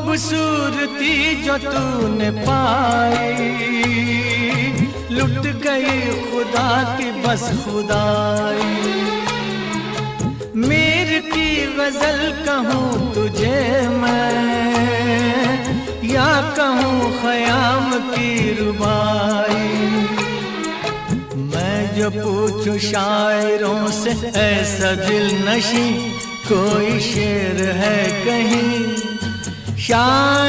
खूबसूरती जो तूने पाई, लुट गई खुदा की बस खुदाई। मीर की गजल कहूँ तुझे मैं, या कहूँ ख़याम की रुबाई। मैं जो पूछूं शायरों से ऐसा दिल नशी, कोई शेर है कहीं शायर